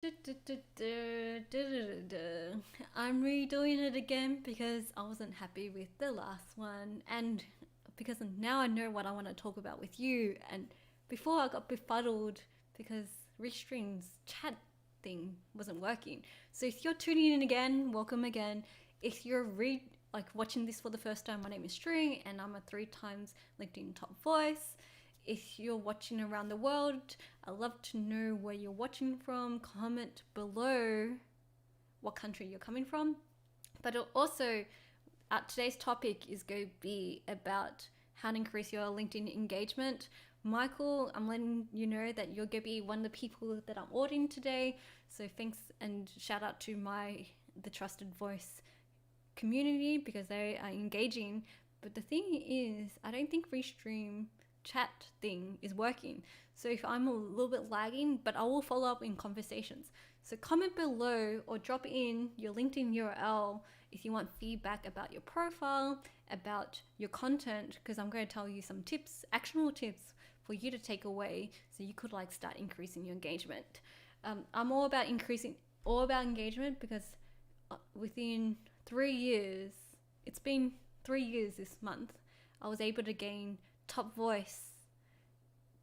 I'm redoing it again because I wasn't happy with the last one, and because now I know what I want to talk about with you. And before I got befuddled because Restream's chat thing wasn't working. So if you're tuning in again, welcome again. If you're watching this for the first time, my name is String, and I'm a 3 times LinkedIn top voice. If you're watching around the world, I'd love to know where you're watching from. Comment below what country you're coming from. But also, today's topic is going to be about how to increase your LinkedIn engagement. Michael, I'm letting you know that you're going to be one of the people that I'm auditing today. So thanks and shout out to the Trusted Voice community because they are engaging. But the thing is, I don't think Restream chat thing is working. So if I'm a little bit lagging, but I will follow up in conversations. So comment below or drop in your LinkedIn URL if you want feedback about your profile, about your content, because I'm going to tell you some tips, actionable tips for you to take away so you could start increasing your engagement. I'm all about engagement because within 3 years, it's been 3 years this month, I was able to gain top voice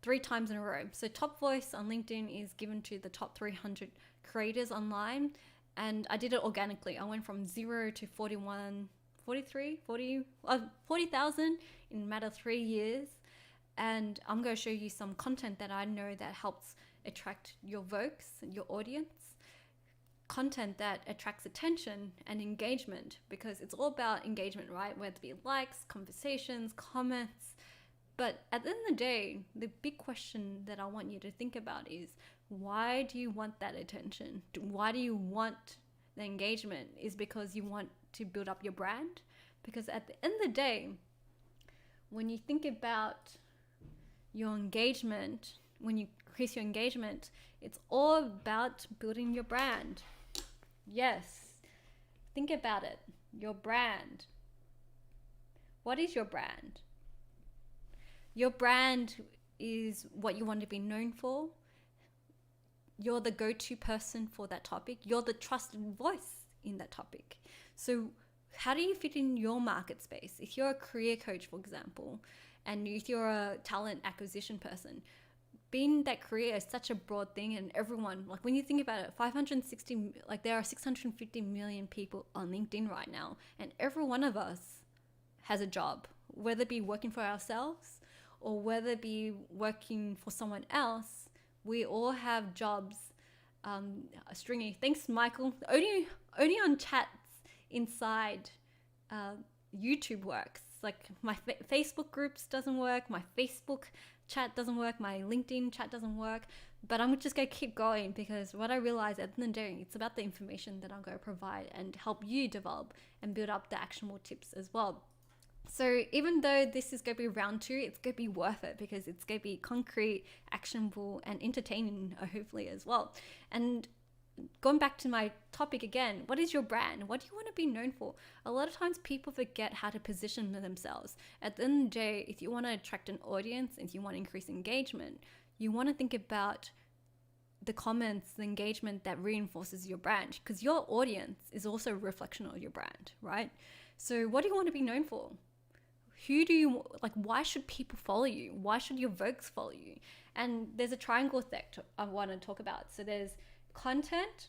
3 times in a row. So top voice on LinkedIn is given to the top 300 creators online, and I did it organically. I went from 0 to 41, 43, 40,000 in a matter of 3 years. And I'm going to show you some content that I know that helps attract your Volks, your audience, content that attracts attention and engagement, because it's all about engagement, right? Whether it be likes, conversations, comments. But at the end of the day, the big question that I want you to think about is, why do you want that attention? Why do you want the engagement? Is because you want to build up your brand? Because at the end of the day, when you think about your engagement, when you increase your engagement, it's all about building your brand. Yes, think about it. Your brand. What is your brand? Your brand is what you want to be known for. You're the go-to person for that topic. You're the trusted voice in that topic. So how do you fit in your market space? If you're a career coach, for example, and if you're a talent acquisition person, being that career is such a broad thing, and everyone, when you think about it, there are 650 million people on LinkedIn right now, and every one of us has a job, whether it be working for ourselves or whether it be working for someone else. We all have jobs. Stringy, thanks, Michael. Only on chats inside YouTube works. My Facebook groups doesn't work. My Facebook chat doesn't work. My LinkedIn chat doesn't work. But I'm just going to keep going, because what I realize at the end of the day, it's about the information that I'm going to provide and help you develop and build up the actionable tips as well. So even though this is going to be round 2, it's going to be worth it, because it's going to be concrete, actionable, and entertaining, hopefully, as well. And going back to my topic again, what is your brand? What do you want to be known for? A lot of times people forget how to position themselves. At the end of the day, if you want to attract an audience, if you want to increase engagement, you want to think about the comments, the engagement that reinforces your brand, because your audience is also a reflection of your brand, right? So what do you want to be known for? Who do you why should people follow you? Why should your Volks follow you? And there's a triangle effect I want to talk about. So there's content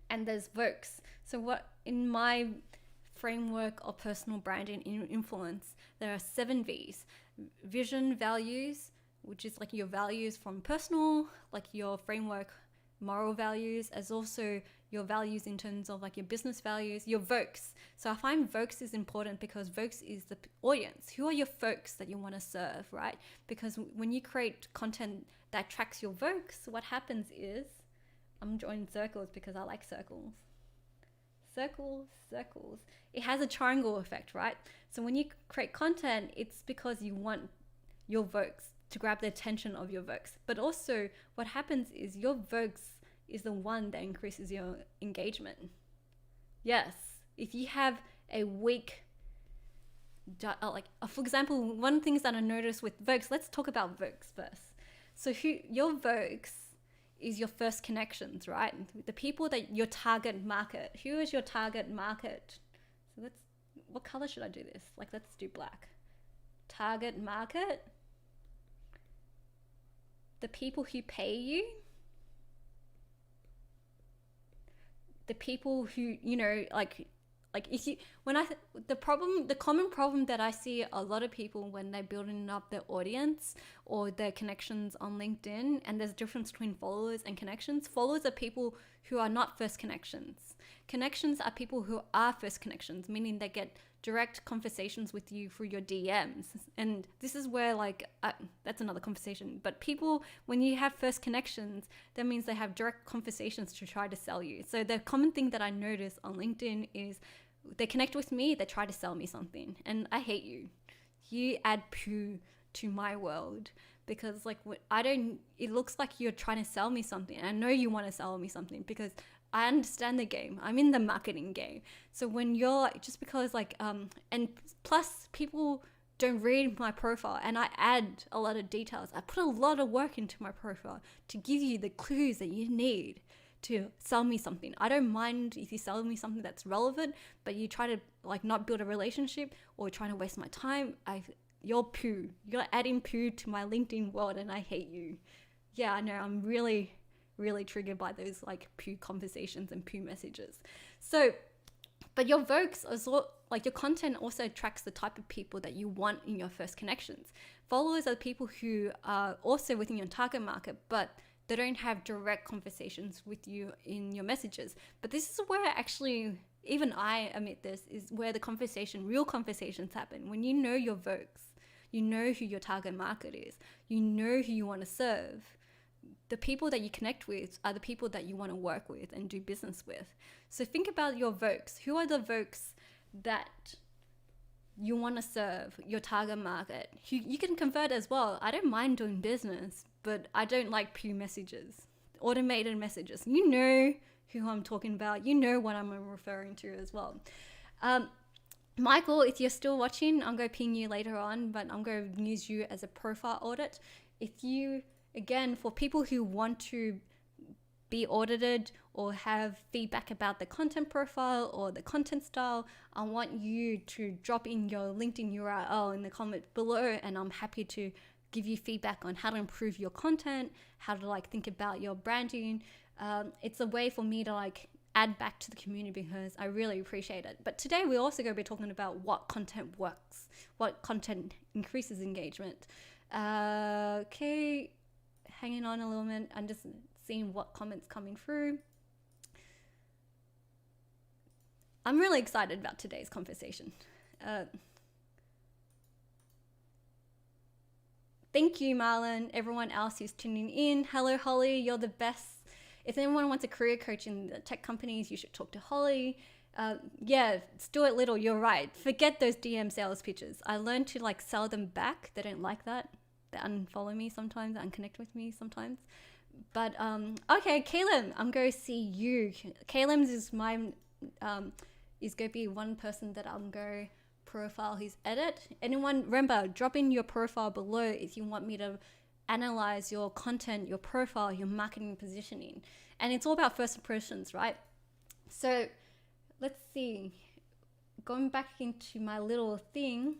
and there's Volks. So what, in my framework of personal branding influence, there are 7 V's: vision, values, which is your values from personal, your framework, moral values, as also your values in terms of your business values, your Volks. So I find Volks is important because Volks is the audience. Who are your folks that you want to serve, right? Because when you create content that tracks your Volks, what happens is, I'm drawing circles because I like circles. Circles, circles. It has a triangle effect, right? So when you create content, it's because you want your Volks to grab the attention of your Volks. But also what happens is your Volks is the one that increases your engagement. Yes, if you have a weak, for example, one of the things that I noticed with Volks, let's talk about Volks first. So your Volks is your first connections, right? The people that your target market. Who is your target market? So what color should I do this? Like, let's do black. Target market. The people who pay you. The people who, you know, like if you, the common problem that I see a lot of people when they're building up their audience or their connections on LinkedIn, and there's a difference between followers and connections. Followers are people who are not first connections. Connections are people who are first connections, meaning they get direct conversations with you through your DMs. And this is where that's another conversation. But people, when you have first connections, that means they have direct conversations to try to sell you. So the common thing that I notice on LinkedIn is they connect with me, they try to sell me something. And I hate you. You add poo to my world, because it looks like you're trying to sell me something. I know you want to sell me something because I understand the game. I'm in the marketing game. So when you're just because and plus people don't read my profile, and I add a lot of details. I put a lot of work into my profile to give you the clues that you need to sell me something. I don't mind if you sell me something that's relevant, but you try to not build a relationship or trying to waste my time. You're poo. You're adding poo to my LinkedIn world, and I hate you. Yeah, I know. I'm really triggered by those poo conversations and poo messages. So, but your Volks, your content also attracts the type of people that you want in your first connections. Followers are people who are also within your target market, but they don't have direct conversations with you in your messages. But this is where actually, even I admit this, is where the real conversations happen. When you know your Volks, you know who your target market is, you know who you want to serve. The people that you connect with are the people that you want to work with and do business with. So think about your Volks. Who are the Volks that you want to serve, your target market? You can convert as well. I don't mind doing business, but I don't like pure messages, automated messages. You know who I'm talking about. You know what I'm referring to as well. Michael, if you're still watching, I'm going to ping you later on, but I'm going to use you as a profile audit. Again, for people who want to be audited or have feedback about the content profile or the content style, I want you to drop in your LinkedIn URL in the comment below, and I'm happy to give you feedback on how to improve your content, how to think about your branding. It's a way for me to add back to the community because I really appreciate it. But today we're also going to be talking about what content works, what content increases engagement. Okay. Hanging on a little minute. I'm just seeing what comments coming through. I'm really excited about today's conversation. Thank you, Marlon. Everyone else who's tuning in. Hello, Holly. You're the best. If anyone wants a career coach in the tech companies, you should talk to Holly. Yeah, Stuart Little, you're right. Forget those DM sales pitches. I learned to sell them back. They don't like that. They unfollow me sometimes, they unconnect with me sometimes. But okay, Caleb, I'm going to see you. Caleb is is going to be one person that I'm going to profile his edit. Anyone, remember, drop in your profile below if you want me to analyze your content, your profile, your marketing positioning. And it's all about first impressions, right? So let's see. Going back into my little thing.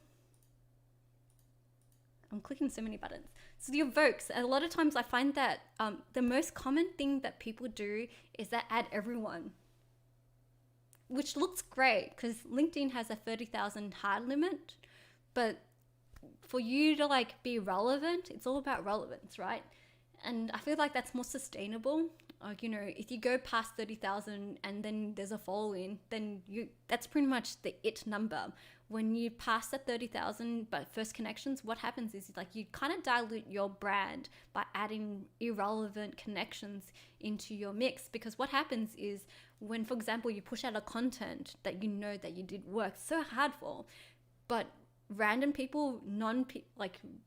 I'm clicking so many buttons. So your Volks, a lot of times I find that the most common thing that people do is that add everyone, which looks great because LinkedIn has a 30,000 hard limit, but for you to be relevant, it's all about relevance, right? And I feel like that's more sustainable. If you go past 30,000 and then there's a following, then that's pretty much the it number. When you pass that 30,000 but first connections, what happens is you kind of dilute your brand by adding irrelevant connections into your mix. Because what happens is when, for example, you push out a content that that you did work so hard for, but random people,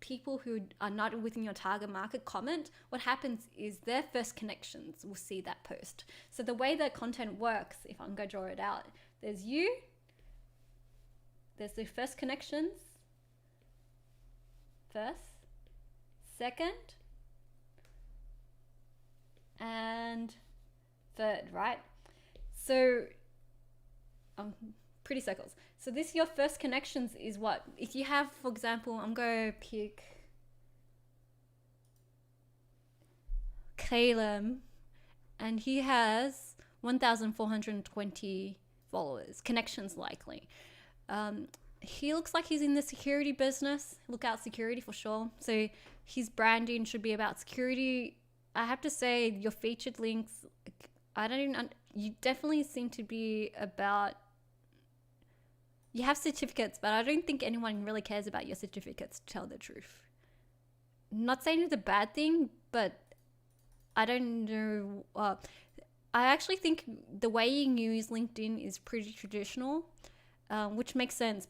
people who are not within your target market comment, what happens is their first connections will see that post. So the way that content works, if I'm going to draw it out, there's you, there's the first connections, first, second, and third, right? So pretty circles. So this, your first connections is what? If you have, for example, I'm going to pick Caleb, and he has 1,420 followers, connections likely. He looks like he's in the security business. Lookout security for sure. So his branding should be about security. I have to say, your featured links, you definitely seem to be about, you have certificates, but I don't think anyone really cares about your certificates, to tell the truth. Not saying it's a bad thing, but I don't know. I actually think the way you use LinkedIn is pretty traditional, which makes sense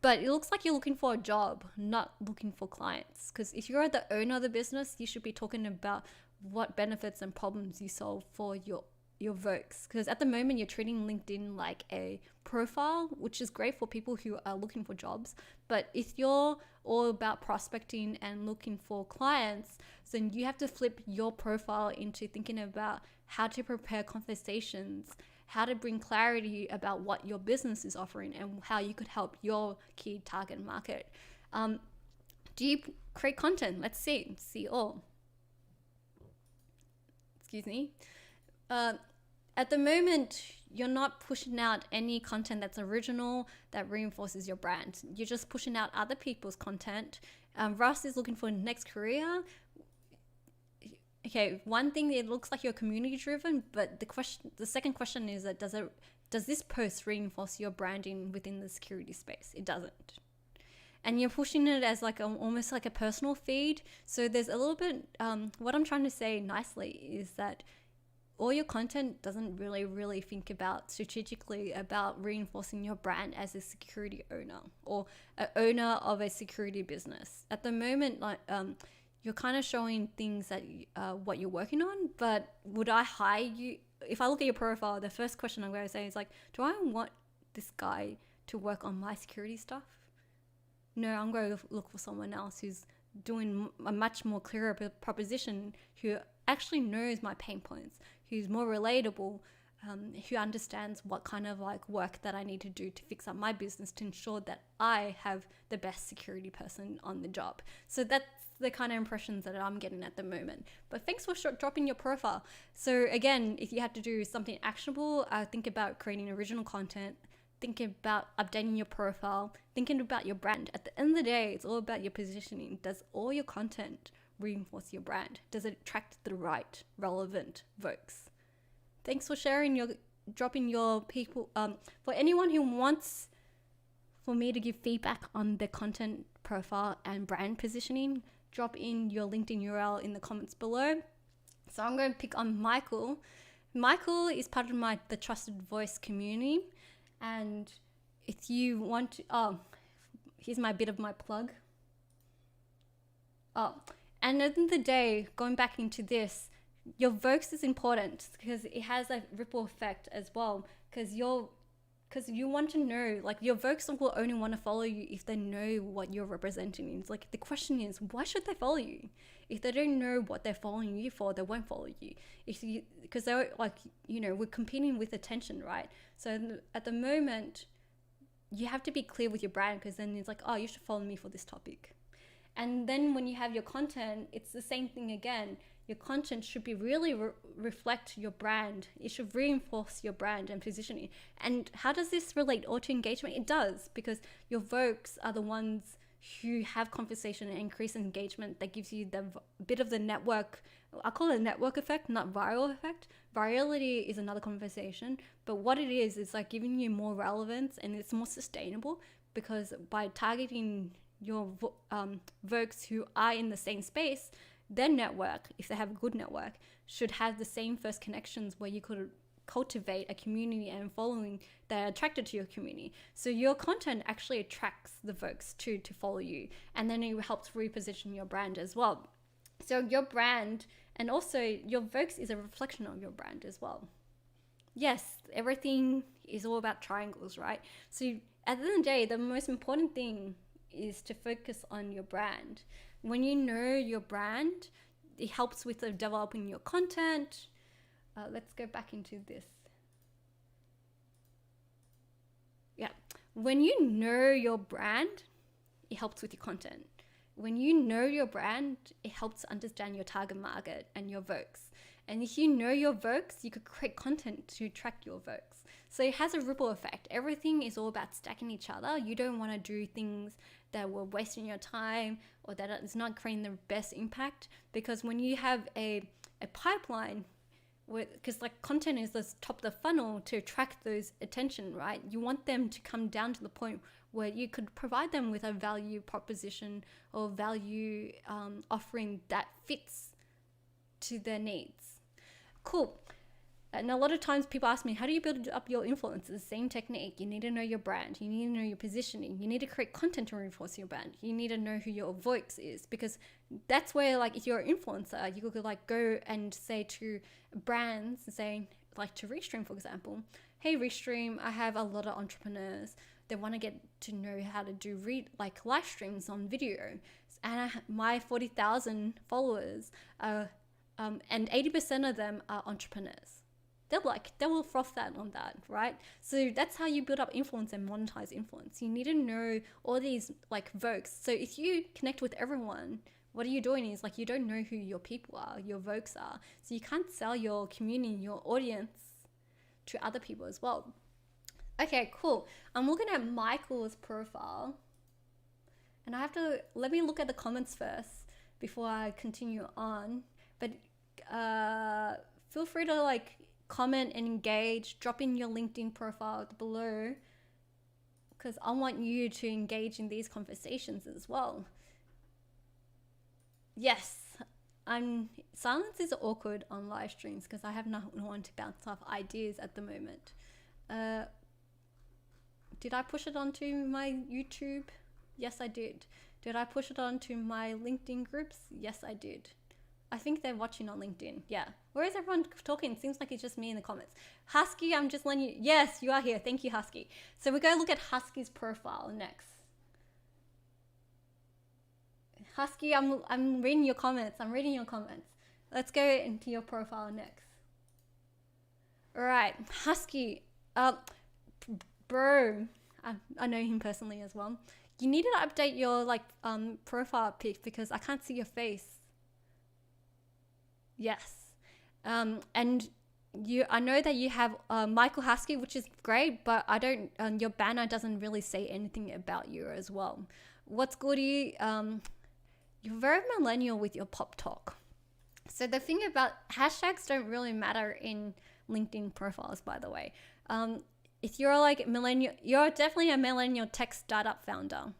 but it looks like you're looking for a job, not looking for clients. Because if you're the owner of the business, you should be talking about what benefits and problems you solve for your Volks. Because at the moment, you're treating LinkedIn like a profile, which is great for people who are looking for jobs. But if you're all about prospecting and looking for clients, then you have to flip your profile into thinking about how to prepare conversations, how to bring clarity about what your business is offering and how you could help your key target market. Do you create content? Let's see all. Excuse me. At the moment, you're not pushing out any content that's original, that reinforces your brand. You're just pushing out other people's content. Russ is looking for the next career. Okay, one thing, it looks like you're community driven, but the second question is that does this post reinforce your branding within the security space? It doesn't. And you're pushing it as like almost like a personal feed. So there's a little bit, what I'm trying to say nicely is that all your content doesn't really think about strategically about reinforcing your brand as a security owner or an owner of a security business. At the moment, like you're kind of showing things that what you're working on, but would I hire you? If I look at your profile, the first question I'm going to say is like, do I want this guy to work on my security stuff? No, I'm going to look for someone else who's doing a much more clearer proposition, who actually knows my pain points, who's more relatable, who understands what kind of like work that I need to do to fix up my business to ensure that I have the best security person on the job. So that's the kind of impressions that I'm getting at the moment. But thanks for dropping your profile. So again, if you had to do something actionable, think about creating original content, thinking about updating your profile, thinking about your brand. At the end of the day, it's all about your positioning. Does all your content reinforce your brand? Does it attract the right, relevant Volks? Thanks for dropping your people. For anyone who wants for me to give feedback on the content profile and brand positioning, drop in your LinkedIn URL in the comments below. So I'm going to pick on Michael. Michael is part of the Trusted Voice community. And if you want to, here's my bit of my plug. And at the end of the day, going back into this, your Volks is important because it has a ripple effect as well. Because you want to know, like your Volks will only want to follow you if they know what you're representing. It's like the question is, why should they follow you? If they don't know what they're following you for, they won't follow you. Because they're like, we're competing with attention, right? So at the moment, you have to be clear with your brand, because then it's like, oh, you should follow me for this topic. And then when you have your content, it's the same thing again. Your content should be really reflect your brand. It should reinforce your brand and positioning. And how does this relate all to engagement? It does, because your Volks are the ones who have conversation and increase engagement that gives you the bit of the network. I call it a network effect, not viral effect. Virality is another conversation, but what it is like giving you more relevance, and it's more sustainable, because by targeting your Volks who are in the same space, their network, if they have a good network, should have the same first connections where you could cultivate a community and following that are attracted to your community. So your content actually attracts the Volks to follow you, and then it helps reposition your brand as well. So your brand, and also your Volks, is a reflection of your brand as well. Yes, everything is all about triangles, right? So at the end of the day, the most important thing is to focus on your brand. When you know your brand, it helps with developing your content. Let's go back into this. Yeah, when you know your brand, it helps with your content. When you know your brand, it helps understand your target market and your Volks. And if you know your Volks, you could create content to track your Volks. So it has a ripple effect. Everything is all about stacking each other. You don't want to do things that were wasting your time or that is not creating the best impact, because when you have a pipeline, because like content is the top of the funnel to attract those attention, right? You want them to come down to the point where you could provide them with a value proposition or value offering that fits to their needs. Cool. And a lot of times people ask me, how do you build up your influence? It's the same technique. You need to know your brand. You need to know your positioning. You need to create content to reinforce your brand. You need to know who your voice is, because that's where, like, if you're an influencer, you could like go and say to brands, saying like to Restream, for example, hey Restream, I have a lot of entrepreneurs. They want to get to know how to do like live streams on video, and my 40,000 followers are, and 80% of them are entrepreneurs. They will froth that on that, right? So that's how you build up influence and monetize influence. You need to know all these like Volks. So if you connect with everyone, what are you doing is like, you don't know who your people are, your Volks are. So you can't sell your community, your audience to other people as well. Okay, cool. I'm looking at Michael's profile, and I have to, let me look at the comments first before I continue on. But feel free to like comment and engage, drop in your LinkedIn profile below, because I want you to engage in these conversations as well. Yes, silence is awkward on live streams because I have no one to bounce off ideas at the moment. Did I push it onto my YouTube? Yes, I did. Did I push it onto my LinkedIn groups? Yes, I did. I think they're watching on LinkedIn. Yeah. Where is everyone talking? It seems like it's just me in the comments. Husky, I'm just letting you. Yes, you are here. Thank you, Husky. So we go look at Husky's profile next. Husky, I'm reading your comments. I'm reading your comments. Let's go into your profile next. All right, Husky. Bro, I know him personally as well. You need to update your like profile pic because I can't see your face. Yes. And I know that you have Michael Husky, which is great, but I don't, your banner doesn't really say anything about you as well. What's good, you're very millennial with your pop talk. So the thing about hashtags don't really matter in LinkedIn profiles, by the way. If you're like millennial, you're definitely a millennial tech startup founder,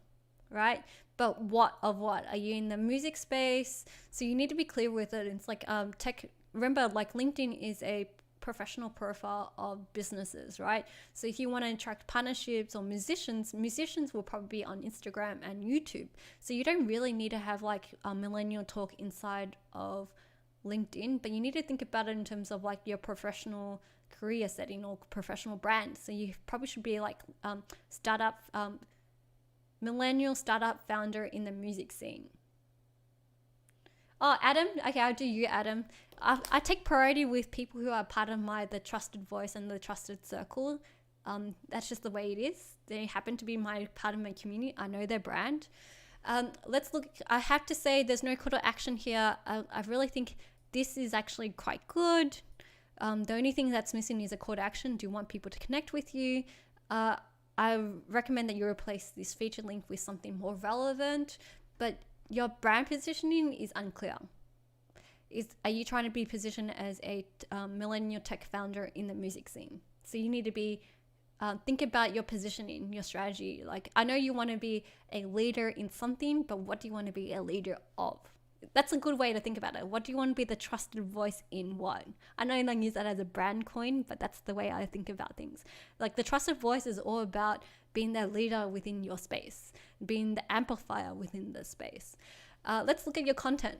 right? But what? Are you in the music space? So you need to be clear with it. It's like tech. Remember, like LinkedIn is a professional profile of businesses, right? So if you want to attract partnerships or musicians will probably be on Instagram and YouTube. So you don't really need to have like a millennial talk inside of LinkedIn, but you need to think about it in terms of like your professional career setting or professional brand. So you probably should be like millennial startup founder in the music scene. Oh, Adam. Okay, I'll do you, Adam. I take priority with people who are part of the trusted voice and the trusted circle. That's just the way it is. They happen to be part of my community. I know their brand. Let's look. I have to say there's no call to action here. I really think this is actually quite good. The only thing that's missing is a call to action. Do you want people to connect with you? I recommend that you replace this feature link with something more relevant, but your brand positioning is unclear. Are you trying to be positioned as a millennial tech founder in the music scene? So you need to be think about your positioning, your strategy. Like, I know you want to be a leader in something, but what do you want to be a leader of? That's a good way to think about it. What do you want to be the trusted voice in what? I know I don't use that as a brand coin, but that's the way I think about things. Like, the trusted voice is all about being the leader within your space, being the amplifier within the space. Let's look at your content.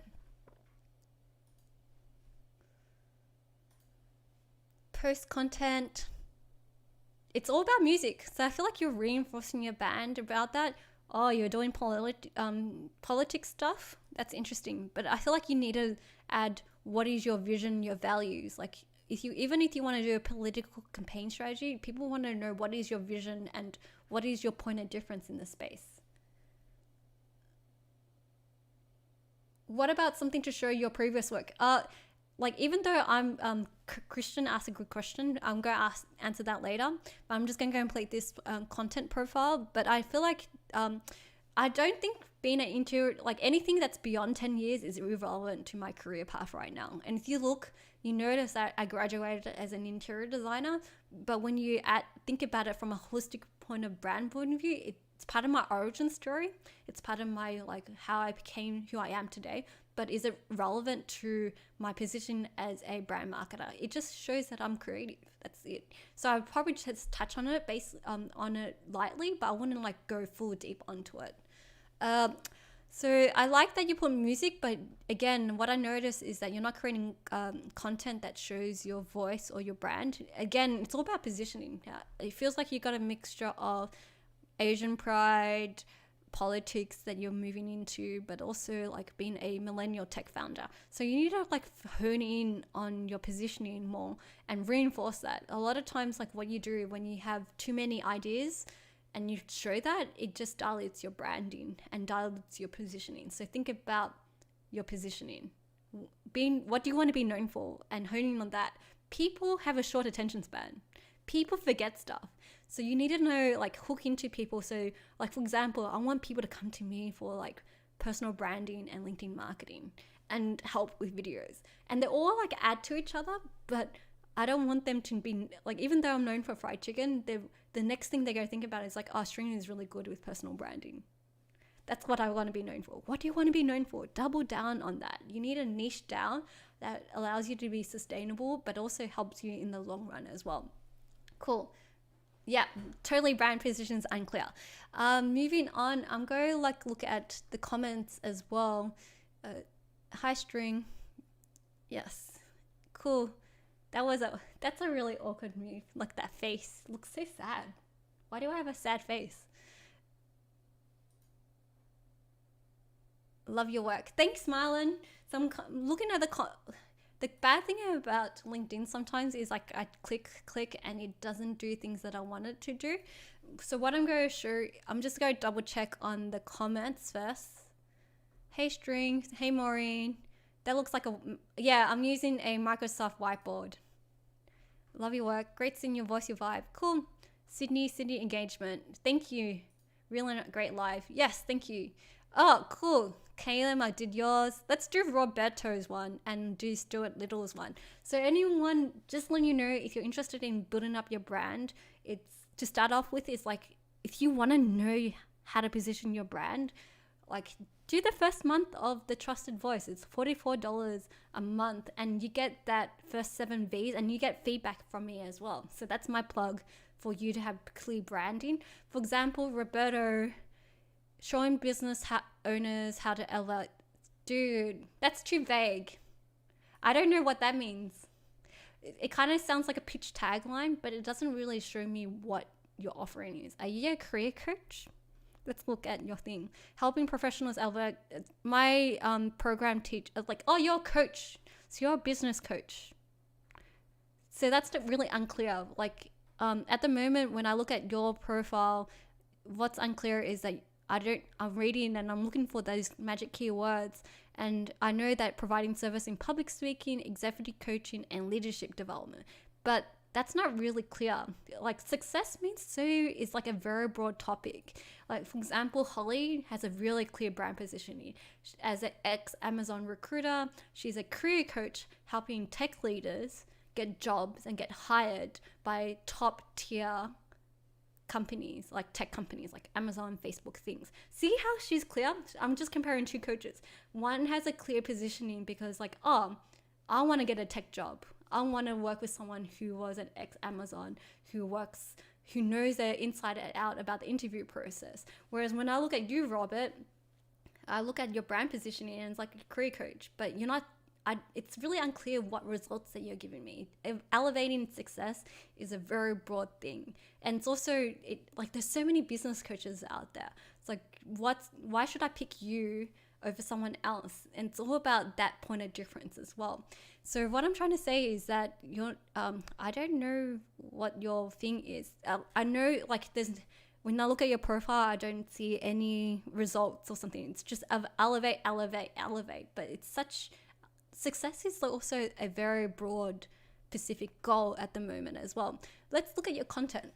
Post content. It's all about music. So I feel like you're reinforcing your brand about that. oh, you're doing politics stuff. That's interesting. But I feel like you need to add what is your vision, your values. Like even if you want to do a political campaign strategy, people want to know what is your vision and what is your point of difference in the space. What about something to show your previous work? Like even though I'm Christian asked a good question, I'm going to answer that later. But I'm just going to complete this content profile. But I feel like I don't think being an interior, like anything that's beyond 10 years is irrelevant to my career path right now. And if you look, you notice that I graduated as an interior designer. But when you think about it from a holistic point of view, it's part of my origin story. It's part of my like how I became who I am today. But is it relevant to my position as a brand marketer? It just shows that I'm creative. That's it. So I probably just touch on it on it lightly, but I wouldn't like go full deep onto it. So I like that you put music, but again, what I notice is that you're not creating content that shows your voice or your brand. Again, it's all about positioning. It feels like you got a mixture of Asian pride, politics that you're moving into, but also like being a millennial tech founder. So you need to like hone in on your positioning more and reinforce that. A lot of times, like what you do when you have too many ideas and you show that, it just dilutes your branding and dilutes your positioning. So think about your positioning. What do you want to be known for, and honing on that. People have a short attention span. People forget stuff. So you need to know, like, hook into people. So like, for example, I want people to come to me for like personal branding and LinkedIn marketing and help with videos. And they all like add to each other, but I don't want them to be like, even though I'm known for fried chicken, the next thing they're going to think about is like, oh, String is really good with personal branding. That's what I want to be known for. What do you want to be known for? Double down on that. You need a niche down that allows you to be sustainable, but also helps you in the long run as well. Cool. Yeah, totally brand positions unclear. Moving on, I'm going to like look at the comments as well. Hi String. Yes. Cool. That's a really awkward move. Like that face looks so sad. Why do I have a sad face? Love your work. Thanks, Marlon. So I'm looking at the bad thing about LinkedIn sometimes is like I click and it doesn't do things that I want it to do. So what I'm going to show, I'm just going to double check on the comments first. Hey String, hey Maureen. That looks like yeah, I'm using a Microsoft whiteboard. Love your work. Great seeing your voice, your vibe. Cool. Sydney engagement. Thank you. Really great live. Yes, thank you. Oh, cool. Caleb, I did yours. Let's do Roberto's one and do Stuart Little's one. So anyone, just letting you know, if you're interested in building up your brand, it's to start off with is like, if you want to know how to position your brand, like do the first month of the trusted voice. It's $44 a month and you get that first 7 Vs and you get feedback from me as well. So that's my plug for you to have clear branding. For example, Roberto, showing business owners how to elevate. Dude, that's too vague. I don't know what that means. It kind of sounds like a pitch tagline, but it doesn't really show me what your offering is. Are you a career coach? Let's look at your thing. Helping professionals elevate. My program oh, you're a coach. So you're a business coach. So that's really unclear. Like at the moment, when I look at your profile, what's unclear is that I'm reading and I'm looking for those magic keywords, and I know that providing service in public speaking, executive coaching, and leadership development, but that's not really clear. Like success means so is like a very broad topic. Like for example, Holly has a really clear brand positioning. As an ex-Amazon recruiter, she's a career coach helping tech leaders get jobs and get hired by top tier companies, like tech companies like Amazon, Facebook, things. See how she's clear? I'm just comparing two coaches. One has a clear positioning because like, oh, I want to get a tech job. I want to work with someone who was an ex-Amazon, who knows their inside and out about the interview process. Whereas when I look at you, Robert, I look at your brand positioning and it's like a career coach, but you're not it's really unclear what results that you're giving me. Elevating success is a very broad thing. And it's also, like, there's so many business coaches out there. It's like, why should I pick you over someone else? And it's all about that point of difference as well. So what I'm trying to say is that I don't know what your thing is. I know, like, when I look at your profile, I don't see any results or something. It's just elevate. But success is also a very broad, specific goal at the moment as well. Let's look at your content.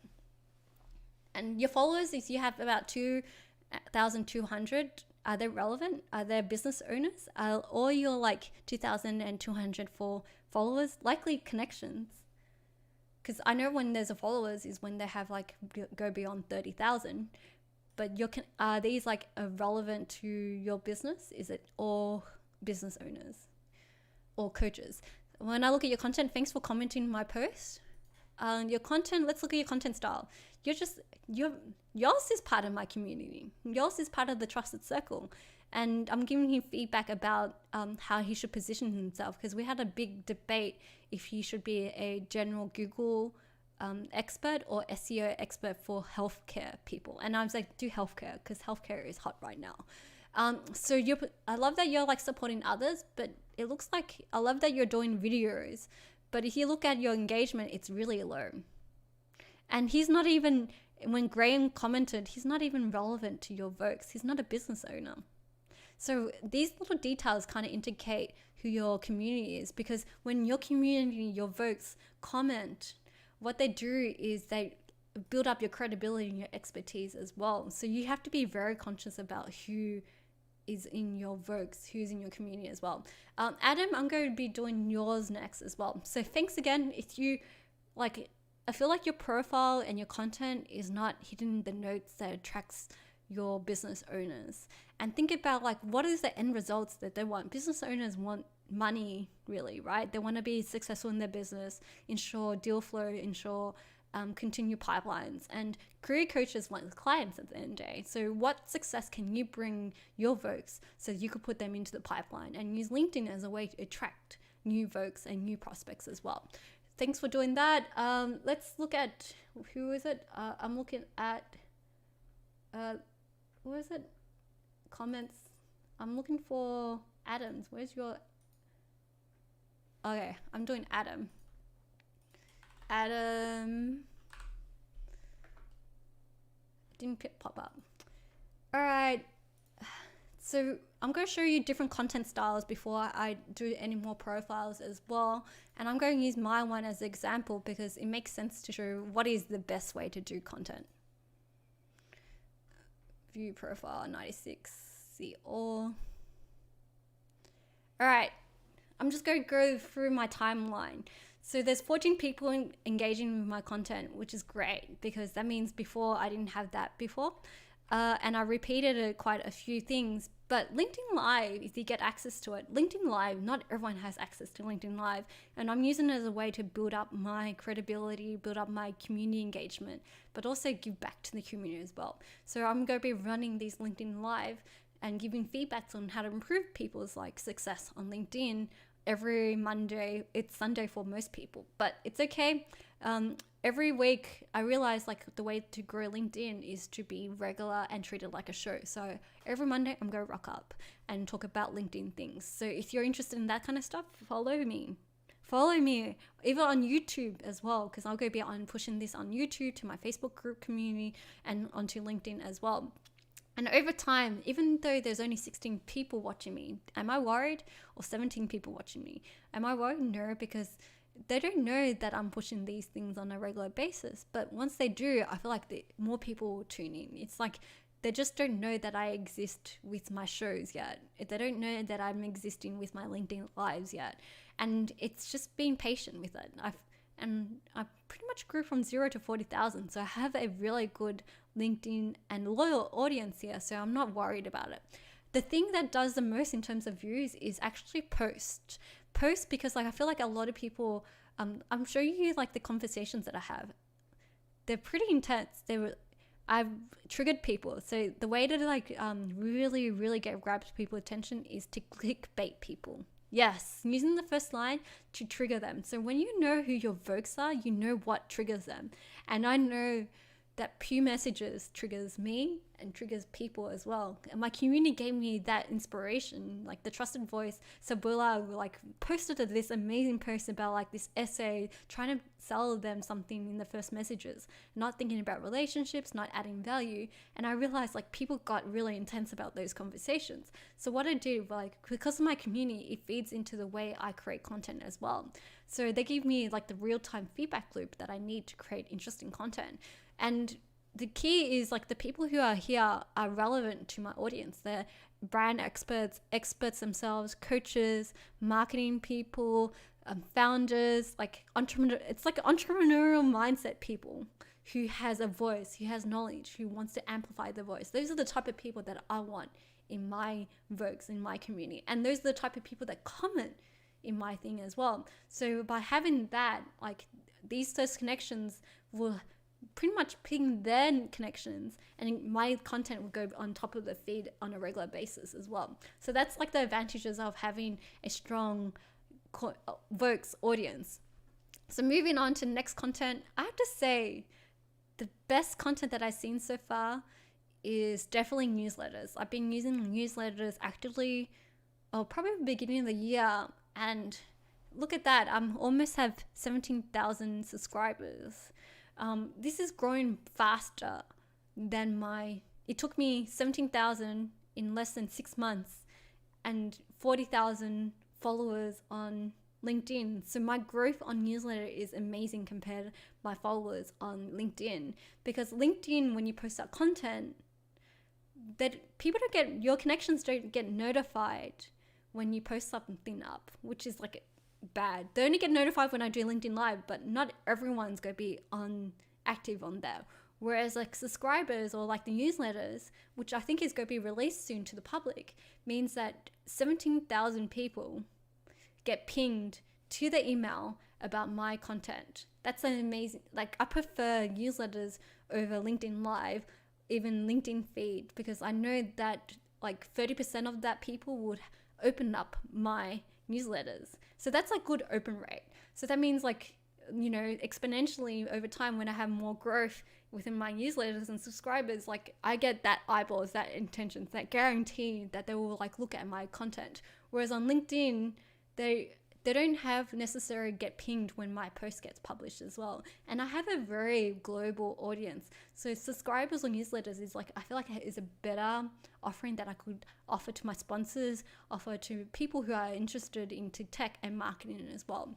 And your followers, if you have about 2,200, are they relevant? Are they business owners? Or your like 2,200 followers, likely connections? Because I know when there's a followers is when they have like go beyond 30,000, but are these like relevant to your business? Is it all business owners or coaches? When I look at your content, thanks for commenting my post. Your content, let's look at your content style. Yours is part of my community. Yours is part of the trusted circle. And I'm giving him feedback about how he should position himself, because we had a big debate if he should be a general Google expert or SEO expert for healthcare people. And I was like, do healthcare, because healthcare is hot right now. So I love that you're like supporting others, but it looks like I love that you're doing videos. But if you look at your engagement, it's really low. And he's not even, when Graham commented, he's not even relevant to your Volks. He's not a business owner. So these little details kind of indicate who your community is, because when your community, your Volks comment, what they do is they build up your credibility and your expertise as well. So you have to be very conscious about who is in your Volks, who's in your community as well. Adam, I'm going to be doing yours next as well. So thanks again. If you like, I feel like your profile and your content is not hitting the notes that attracts your business owners. And think about like, what is the end results that they want? Business owners want money, really, right? They want to be successful in their business, ensure deal flow, ensure continue pipelines, and career coaches want clients at the end of the day. So what success can you bring your Volks so you could put them into the pipeline and use LinkedIn as a way to attract new Volks and new prospects as well? Thanks for doing that. Let's look at, who is it? I'm looking at, who is it? Comments. I'm looking for Adams. Where's your, okay, I'm doing Adam. Didn't pop up. All right, so I'm going to show you different content styles before I do any more profiles as well, and I'm going to use my one as an example because it makes sense to show what is the best way to do content. View profile 96, see all. All right, I'm just going to go through my timeline. So there's 14 people engaging with my content, which is great because that means before I didn't have that before. And I repeated it quite a few things. But LinkedIn Live, if you get access to it, LinkedIn Live, not everyone has access to LinkedIn Live. And I'm using it as a way to build up my credibility, build up my community engagement, but also give back to the community as well. So I'm going to be running these LinkedIn Live and giving feedbacks on how to improve people's like success on LinkedIn every Monday. It's Sunday for most people, but it's okay. Every week I realize like the way to grow LinkedIn is to be regular and treat it like a show. So every Monday I'm going to rock up and talk about LinkedIn things. So if you're interested in that kind of stuff, follow me even on YouTube as well, because I'll go be on pushing this on YouTube to my Facebook group community and onto LinkedIn as well. And over time, even though there's only 16 people watching me, am I worried? Or 17 people watching me? Am I worried? No, because they don't know that I'm pushing these things on a regular basis. But once they do, I feel like more people will tune in. It's like they just don't know that I exist with my shows yet. They don't know that I'm existing with my LinkedIn Lives yet. And it's just being patient with it. I pretty much grew from 0 to 40,000. So I have a really good LinkedIn and loyal audience here. So I'm not worried about it. The thing that does the most in terms of views is actually post because like I feel like a lot of people, I'm showing you like the conversations that I have. They're pretty intense. I've triggered people. So the way to like really, really grab people's attention is to clickbait people. Yes, using the first line to trigger them. So when you know who your Volks are, you know what triggers them. And I know that Pew Messages triggers me and triggers people as well. And my community gave me that inspiration, like the trusted voice. Sabula like posted this amazing post about like this essay, trying to sell them something in the first messages, not thinking about relationships, not adding value. And I realized like people got really intense about those conversations. So what I did, like because of my community, it feeds into the way I create content as well. So they give me like the real-time feedback loop that I need to create interesting content. And the key is like the people who are here are relevant to my audience. They're brand experts themselves, coaches, marketing people, founders, like entrepreneur. It's like entrepreneurial mindset people who has a voice, who has knowledge, who wants to amplify the voice. Those are the type of people that I want in my Volks, in my community. And those are the type of people that comment in my thing as well. So by having that, like these first connections will pretty much ping their connections, and my content will go on top of the feed on a regular basis as well. So that's like the advantages of having a strong Volks audience. So moving on to next content, I have to say the best content that I've seen so far is definitely newsletters. I've been using newsletters actively, probably the beginning of the year, and look at that, I'm almost have 17,000 subscribers. This is growing faster than it took me 17,000 in less than 6 months and 40,000 followers on LinkedIn. So my growth on newsletter is amazing compared to my followers on LinkedIn, because LinkedIn, when you post out content, that people your connections don't get notified when you post something up, which is like bad. They only get notified when I do LinkedIn Live, but not everyone's going to be active on there. Whereas like subscribers or like the newsletters, which I think is going to be released soon to the public, means that 17,000 people get pinged to the email about my content. That's an amazing, like I prefer newsletters over LinkedIn Live, even LinkedIn feed, because I know that like 30% of that people would open up my newsletters. So that's a good open rate. So that means like, you know, exponentially over time, when I have more growth within my newsletters and subscribers, like I get that eyeballs, that intentions, that guarantee that they will like look at my content. Whereas on LinkedIn, they don't have necessarily get pinged when my post gets published as well. And I have a very global audience. So subscribers or newsletters is like, I feel like it is a better offering that I could offer to my sponsors, offer to people who are interested into tech and marketing as well.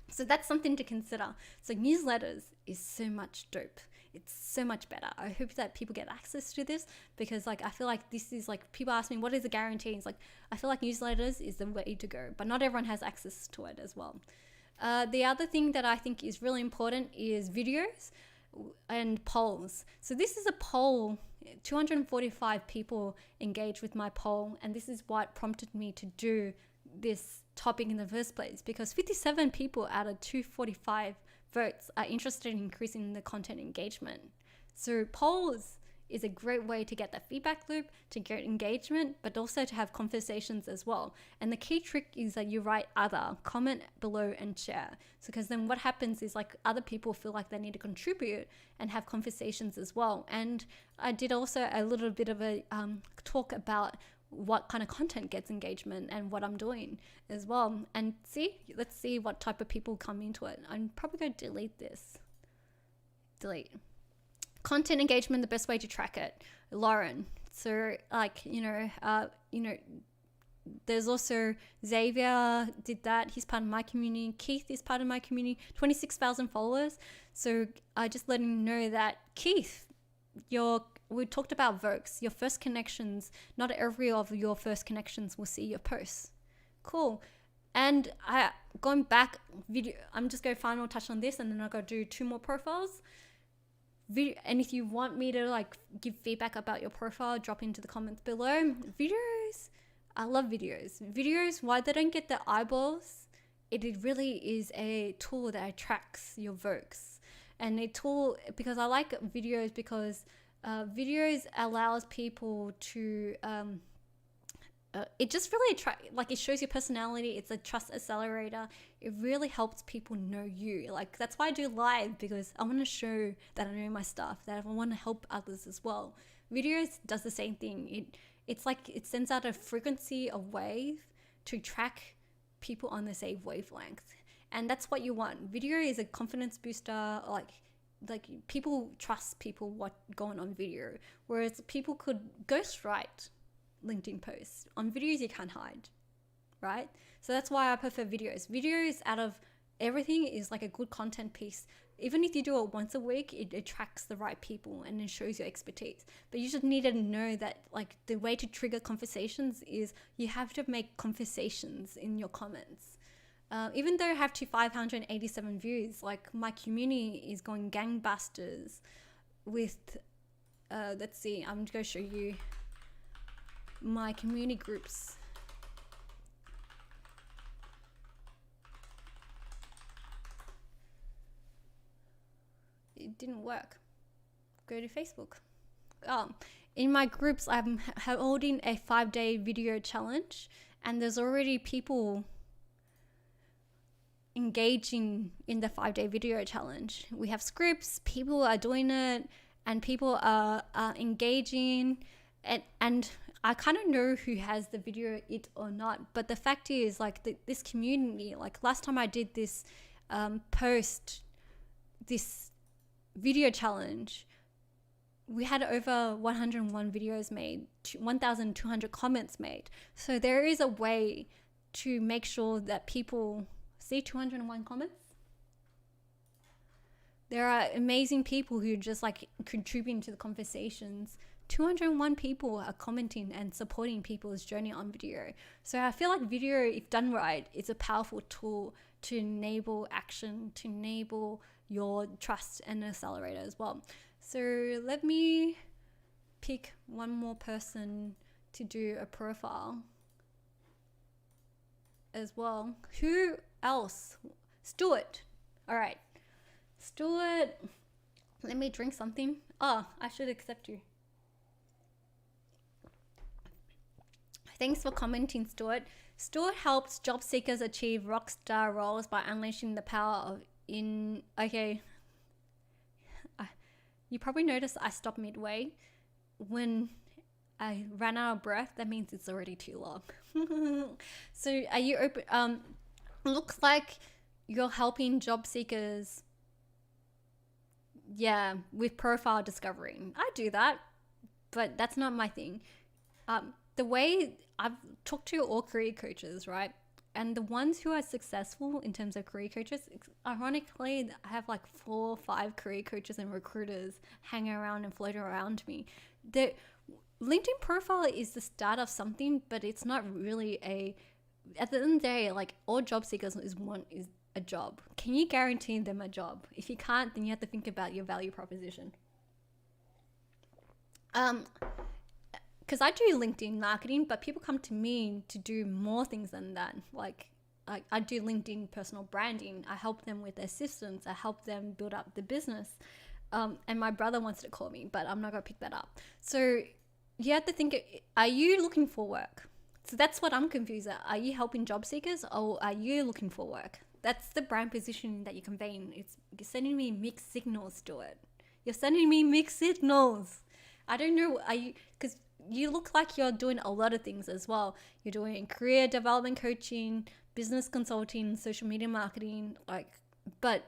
So that's something to consider. So newsletters is so much dope. It's so much better. I hope that people get access to this, because like I feel like this is like, people ask me what is the guarantee. It's like, I feel like newsletters is the way to go, but not everyone has access to it as well. The other thing that I think is really important is videos and polls. So this is a poll. 245 people engaged with my poll, and this is what prompted me to do this topic in the first place, because 57 people out of 245 votes are interested in increasing the content engagement. So polls is a great way to get that feedback loop, to get engagement, but also to have conversations as well. And the key trick is that you write other, comment below and share. So because then what happens is like other people feel like they need to contribute and have conversations as well. And I did also a little bit of a talk about what kind of content gets engagement and what I'm doing as well. And let's see what type of people come into it. I'm probably going to delete this. Delete. Content engagement, the best way to track it, Lauren. So like, there's also Xavier did that. He's part of my community. Keith is part of my community. 26,000 followers. So I just letting you know that Keith, we talked about Volks, your first connections, not every of your first connections will see your posts. Cool. And going back, I'm just going to final touch on this, and then I'll go do 2 more profiles. And if you want me to like give feedback about your profile, drop into the comments below. Videos, I love videos. Videos, why they don't get the eyeballs, it really is a tool that attracts your Volks. And a tool, because I like videos, because videos allows people to it just really like it shows your personality. It's a trust accelerator. It really helps people know you. Like that's why I do live, because I want to show that I know my stuff, that I want to help others as well. Videos does the same thing. It's like it sends out a frequency of wave to track people on the same wavelength, and that's what you want. Video is a confidence booster. Like people trust people what going on video, whereas people could ghostwrite LinkedIn posts. On videos you can't hide, right? So that's why I prefer videos. Videos out of everything is like a good content piece. Even if you do it once a week, it attracts the right people and it shows your expertise. But you just need to know that like the way to trigger conversations is you have to make conversations in your comments. Even though I have 587 views, like my community is going gangbusters with, let's see, I'm going to show you my community groups. It didn't work. Go to Facebook. In my groups, I'm holding a 5-day video challenge, and there's already people engaging in the 5-day video challenge. We have scripts, people are doing it, and people are engaging, and I kind of know who has the video it or not. But the fact is, like this community, like last time I did this this video challenge, we had over 101 videos made, 1,200 comments made. So there is a way to make sure that people see 201 comments. There are amazing people who just like contributing to the conversations. 201 people are commenting and supporting people's journey on video. So I feel like video, if done right, is a powerful tool to enable action, to enable your trust and accelerator as well. So let me pick one more person to do a profile as well. Who else? Stuart. All right. Stuart, let me drink something. Oh, I should accept you. Thanks for commenting, Stuart. Stuart helps job seekers achieve rockstar roles by unleashing the power of okay. You probably noticed I stopped midway. When I ran out of breath, that means it's already too long. So are you open? Looks like you're helping job seekers, yeah, with profile discovery. I do that, but that's not my thing. The way I've talked to all career coaches, right? And the ones who are successful in terms of career coaches, ironically, I have like 4 or 5 career coaches and recruiters hanging around and floating around me. The LinkedIn profile is the start of something, but it's not really at the end of the day, like all job seekers is a job. Can you guarantee them a job? If you can't, then you have to think about your value proposition. Because I do LinkedIn marketing, but people come to me to do more things than that. Like I do LinkedIn personal branding. I help them with their systems. I help them build up the business. And my brother wants to call me, but I'm not going to pick that up. So you have to think, are you looking for work? So that's what I'm confused at. Are you helping job seekers, or are you looking for work? That's the brand positioning that you're conveying. You're sending me mixed signals, Stuart. You're sending me mixed signals. I don't know. Because you look like you're doing a lot of things as well. You're doing career development coaching, business consulting, social media marketing, but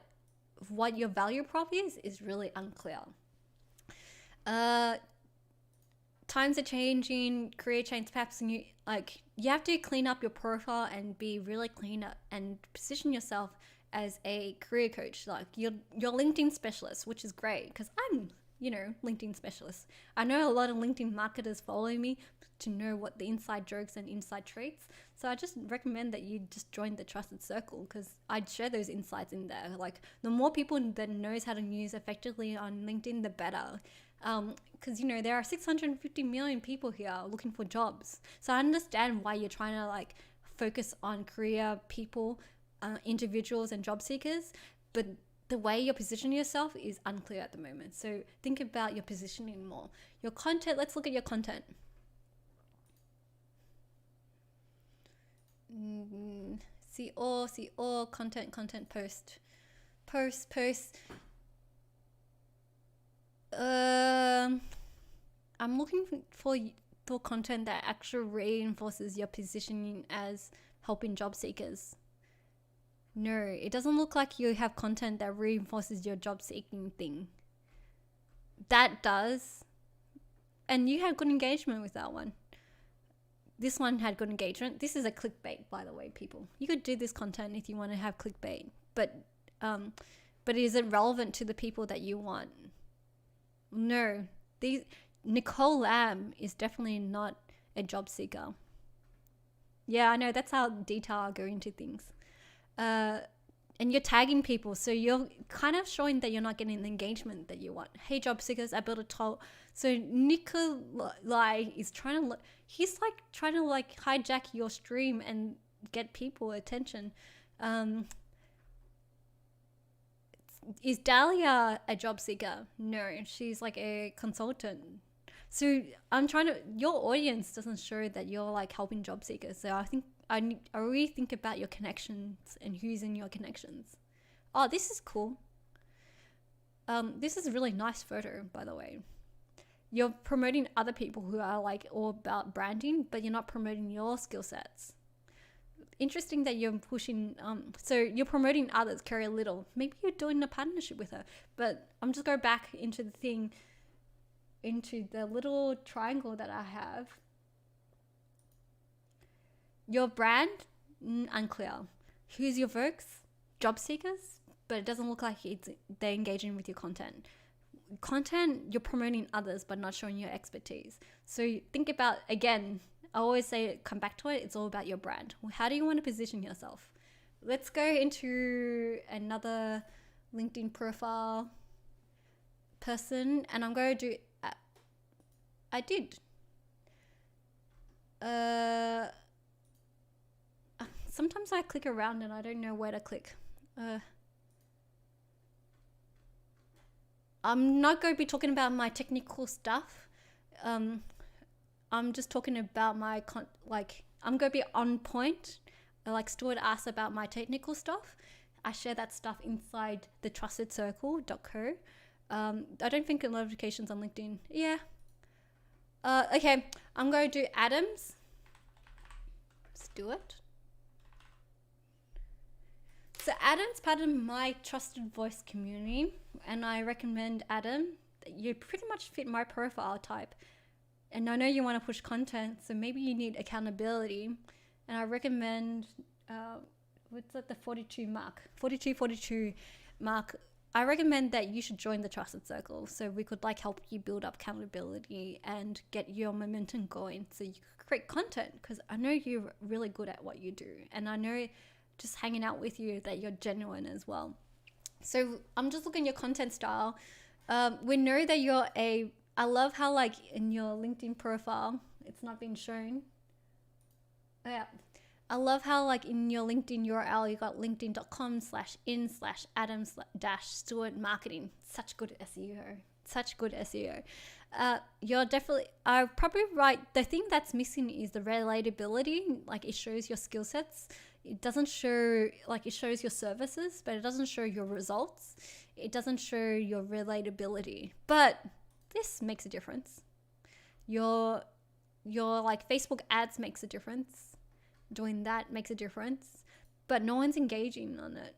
what your value prop is really unclear. Times are changing, career change, perhaps you have to clean up your profile and be really clean up and position yourself as a career coach. Like you're LinkedIn specialist, which is great because I'm LinkedIn specialist. I know a lot of LinkedIn marketers follow me to know what the inside jokes and inside traits. So I just recommend that you just join the trusted circle, because I'd share those insights in there. Like the more people that knows how to use effectively on LinkedIn, the better. Because there are 650 million people here looking for jobs. So I understand why you're trying to focus on career people, individuals and job seekers, but the way you're positioning yourself is unclear at the moment. So think about your positioning more. Your content, let's look at your content. See all content, post. I'm looking for content that actually reinforces your positioning as helping job seekers. No, it doesn't look like you have content that reinforces your job seeking thing. That does. And you had good engagement with that one. This one had good engagement. This is a clickbait, by the way, people. You could do this content if you want to have clickbait, but is it relevant to the people that you want? No. Nicole Lamb is definitely not a job seeker. Yeah, I know, that's how detailed I go into things. And you're tagging people, so you're kind of showing that you're not getting the engagement that you want. Hey, job seekers, I built a toll. So Nikolai is trying to hijack your stream and get people attention. Is Dahlia a job seeker? No, she's like a consultant. So your audience doesn't show that you're like helping job seekers. So I think I really think about your connections and who's in your connections. Oh, this is cool. This is a really nice photo, by the way. You're promoting other people who are like all about branding, but you're not promoting your skill sets. Interesting that you're pushing, so you're promoting others, Carrie Little. Maybe you're doing a partnership with her, but I'm just going back into the little triangle that I have. Your brand, unclear. Who's your Volks? Job seekers, but it doesn't look like they're engaging with your content. You're promoting others, but not showing your expertise. So think about, again, I always say, come back to it. It's all about your brand. How do you want to position yourself? Let's go into another LinkedIn profile person, and I'm going to do, I did. Sometimes I click around and I don't know where to click. I'm not going to be talking about my technical stuff. I'm just talking about my I'm going to be on point. Like Stuart asked about my technical stuff. I share that stuff inside the trustedcircle.co. I don't think notifications on LinkedIn. Yeah. Okay. I'm going to do Adams. Stewart. So Adam's part of my trusted voice community, and I recommend Adam. You pretty much fit my profile type. And I know you want to push content, so maybe you need accountability. And I recommend, what's that, the 42 mark. I recommend that you should join the Trusted Circle, so we could like help you build up accountability and get your momentum going so you could create content, because I know you're really good at what you do. And I know just hanging out with you that you're genuine as well. So I'm just looking at your content style. We know that I love how like in your LinkedIn profile, it's not being shown. Oh, yeah. I love how like in your LinkedIn URL, you got linkedin.com/in/Adam-Stewart marketing. Such good SEO. You're definitely, I probably right. The thing that's missing is the relatability. Like it shows your skill sets. It doesn't show, like it shows your services, but it doesn't show your results. It doesn't show your relatability. But this makes a difference. Your like Facebook ads makes a difference. Doing that makes a difference, but no one's engaging on it.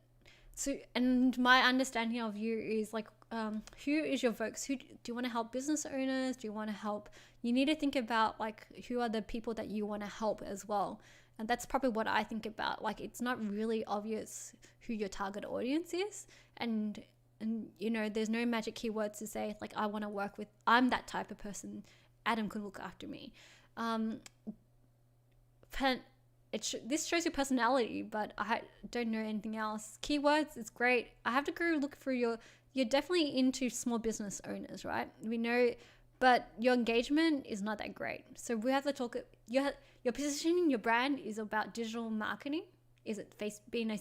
So, and my understanding of you is like, who is your folks? Who do you want to help? Business owners? Do you want to help? You need to think about like who are the people that you want to help as well. And that's probably what I think about. Like, it's not really obvious who your target audience is, and you know, there's no magic keywords to say like I want to work with. I'm that type of person. Adam could look after me. This shows your personality, but I don't know anything else. Keywords, it's great. I have to go look for you're definitely into small business owners, right? We know, but your engagement is not that great. So we have to talk, your positioning, your brand is about digital marketing. Is it being a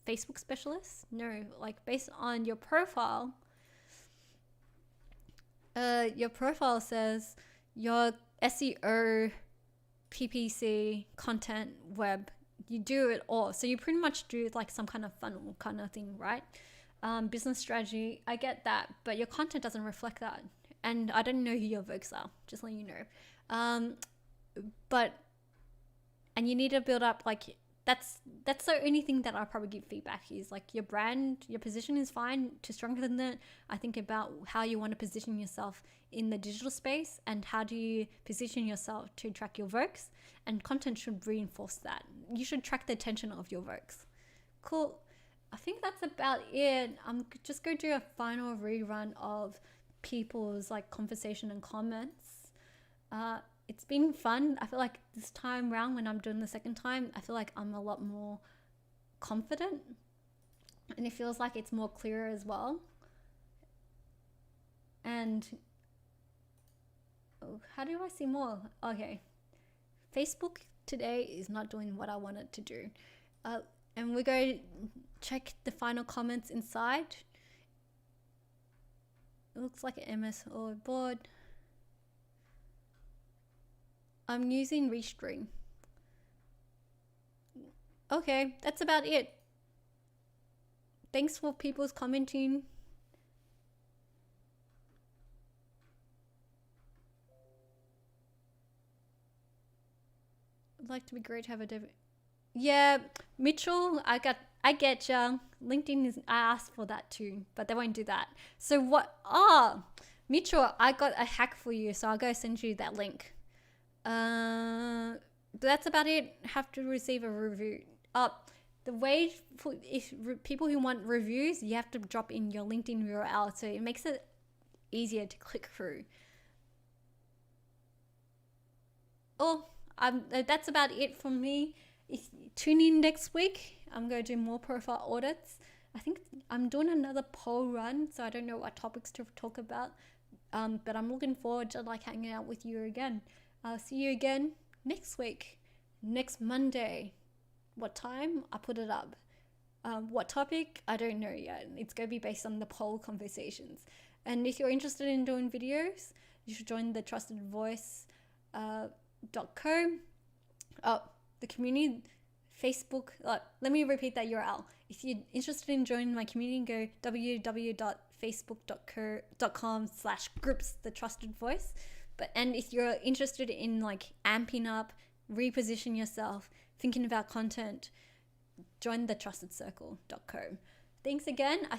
Facebook specialist? No, like based on your profile, says your SEO, PPC, content, web, you do it all. So you pretty much do like some kind of funnel kind of thing, right? Business strategy, I get that, but your content doesn't reflect that. And I don't know who your Volks are, just letting you know. But and you need to build up like that's the only thing that I'll probably give feedback is like your brand, your position is fine. To strengthen it, I think about how you want to position yourself in the digital space and how do you position yourself to attract your Volks, and content should reinforce that. You should track the attention of your Volks. Cool. I think that's about it. I'm just going to do a final rerun of people's like conversation and comments. It's been fun. I feel like this time round when I'm doing the second time, I feel like I'm a lot more confident and it feels like it's more clear as well. And how do I see more? Okay. Facebook today is not doing what I want it to do. And we're going to check the final comments inside. It looks like an MS or board. I'm using Restream. Okay, that's about it. Thanks for people's commenting. I'd like to be great to have a Yeah, Mitchell, I get ya. LinkedIn is, I asked for that too, but they won't do that. So what? Mitchell, I got a hack for you, so I'll go send you that link. But that's about it. Have to receive a review. The way for people who want reviews, you have to drop in your LinkedIn URL, so it makes it easier to click through. That's about it from me. Tune in next week. I'm going to do more profile audits. I think I'm doing another poll run, so I don't know what topics to talk about. But I'm looking forward to like hanging out with you again. I'll see you again next week, next Monday. What time? I put it up. What topic? I don't know yet. It's going to be based on the poll conversations. And if you're interested in doing videos, you should join the trustedvoice.co. The community Facebook. Let me repeat that URL. If you're interested in joining my community, go www.facebook.com/groups the trusted voice. And if you're interested in like amping up, reposition yourself, thinking about content, join the trustedcircle.co. Thanks again. I